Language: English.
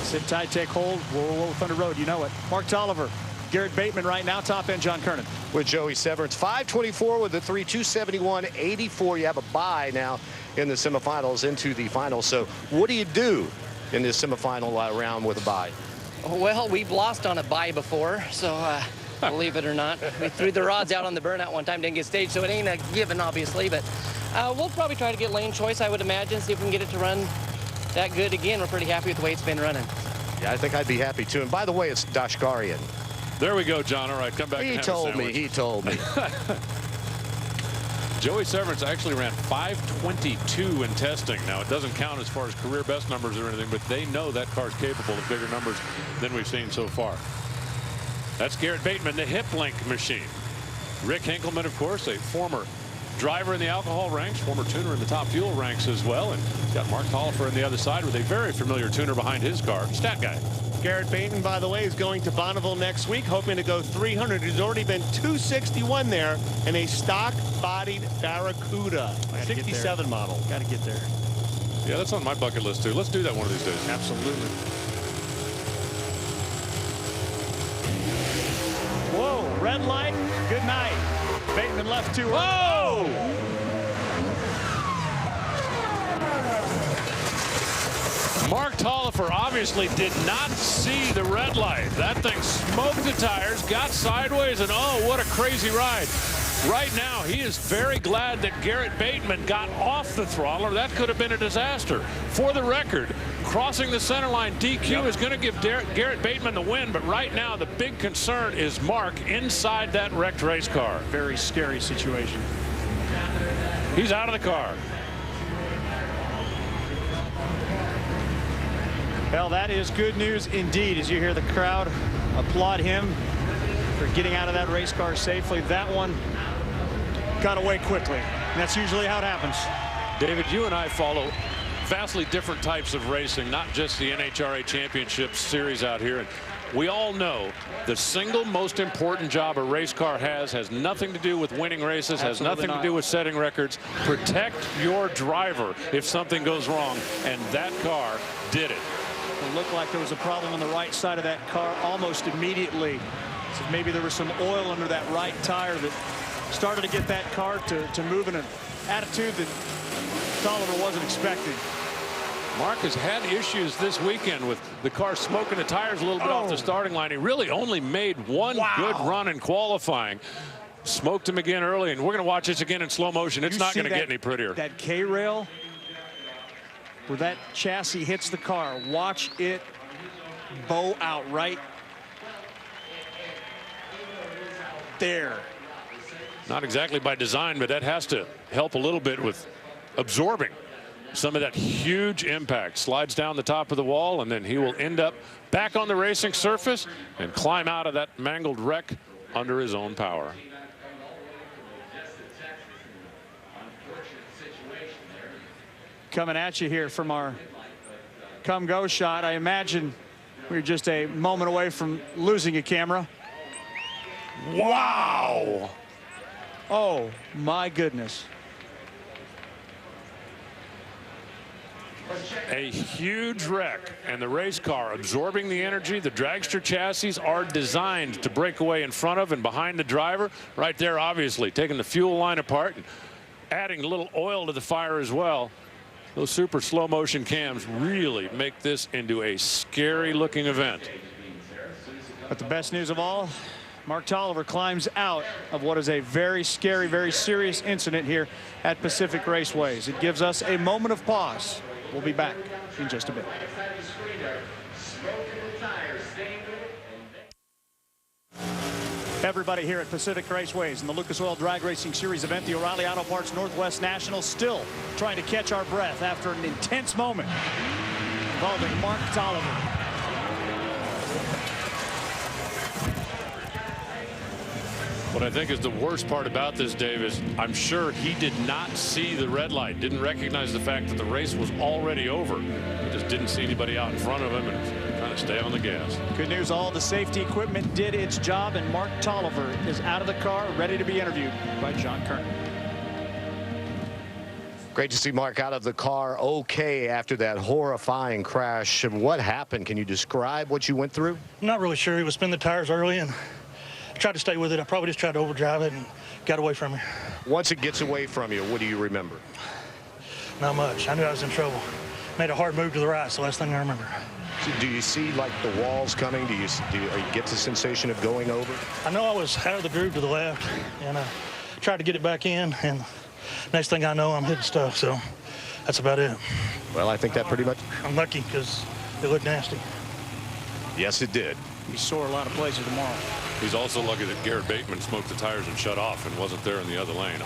Sit tight, take hold. We're Thunder Road, you know it. Mark Taliaferro, Garrett Bateman right now, top end John Kernan. With Joey Severance, 5:24 with the 3, 271.84. You have a bye now in the semifinals into the finals. So what do you do in this semifinal round with a bye? Well, we've lost on a bye before, so believe it or not. We threw the rods out on the burnout one time, didn't get staged, so it ain't a given, obviously. But we'll probably try to get lane choice, I would imagine, see if we can get it to run that good again. We're pretty happy with the way it's been running. Yeah, I think I'd be happy too. And by the way, it's Dashkarian. There we go, John. All right, come back. He told me. He told me. Joey Severance actually ran 5:22 in testing. Now, it doesn't count as far as career best numbers or anything, but they know that car's capable of bigger numbers than we've seen so far. That's Garrett Bateman, the hip link machine. Rick Hinkleman, of course, a former driver in the alcohol ranks, former tuner in the top fuel ranks as well. And he's got Mark Taliaferro on the other side with a very familiar tuner behind his car. Stat guy. Garrett Bateman, by the way, is going to Bonneville next week, hoping to go 300. He's already been 261 there in a stock-bodied Barracuda, 67 model. Got to get there. Yeah, that's on my bucket list, too. Let's do that one of these days. Absolutely. Whoa, red light. Good night. Bateman left too early. Whoa! Mark Taliaferro obviously did not see the red light. That thing smoked the tires, got sideways, and oh, what a crazy ride. Right now, he is very glad that Garrett Bateman got off the throttle, or that could have been a disaster. For the record, crossing the center line, DQ is going to give Garrett Bateman the win, but right now, the big concern is Mark inside that wrecked race car. Very scary situation. He's out of the car. Well, that is good news indeed, as you hear the crowd applaud him for getting out of that race car safely. That one got away quickly, and that's usually how it happens. David, you and I follow vastly different types of racing, not just the NHRA Championship Series out here. And we all know the single most important job a race car has nothing to do with winning races, has nothing to do with setting records. Protect your driver if something goes wrong, and that car did it. It looked like there was a problem on the right side of that car almost immediately. So maybe there was some oil under that right tire that started to get that car to move in an attitude that Taliaferro wasn't expecting. Mark has had issues this weekend with the car smoking the tires a little bit off the starting line. He really only made one good run in qualifying. Smoked him again early, and we're going to watch this again in slow motion. It's not going to get any prettier. That K-rail where that chassis hits the car, watch it bow out right there. Not exactly by design, but that has to help a little bit with absorbing some of that huge impact. Slides down the top of the wall, and then he will end up back on the racing surface and climb out of that mangled wreck under his own power. Coming at you here from our come-go shot. I imagine we're just a moment away from losing a camera. Wow! Oh, my goodness. A huge wreck, and the race car absorbing the energy. The dragster chassis are designed to break away in front of and behind the driver. Right there, obviously, taking the fuel line apart and adding a little oil to the fire as well. Those super slow motion cams really make this into a scary looking event. But the best news of all, Mark Taliaferro climbs out of what is a very scary, very serious incident here at Pacific Raceways. It gives us a moment of pause. We'll be back in just a bit. Everybody here at Pacific Raceways in the Lucas Oil Drag Racing Series event, the O'Reilly Auto Parts Northwest National, still trying to catch our breath after an intense moment involving Mark Taliaferro. What I think is the worst part about this, Dave, is I'm sure he did not see the red light, didn't recognize the fact that the race was already over. He just didn't see anybody out in front of him and trying to stay on the gas. Good news, all the safety equipment did its job, and Mark Taliaferro is out of the car, ready to be interviewed by John Kernan. Great to see Mark out of the car okay after that horrifying crash. What happened? Can you describe what you went through? I'm not really sure. He was spinning the tires early and tried to stay with it. I probably just tried to overdrive it and got away from me. Once it gets away from you, what do you remember? Not much. I knew I was in trouble. Made a hard move to the right. It's the last thing I remember. Do you see like the walls coming? Do you get the sensation of going over? I know I was out of the groove to the left, and I tried to get it back in, and next thing I know, I'm hitting stuff. So that's about it. Well, I think that pretty much. I'm lucky because it looked nasty. Yes, it did. Be sore a lot of places tomorrow. He's also lucky that Garrett Bateman smoked the tires and shut off and wasn't there in the other lane.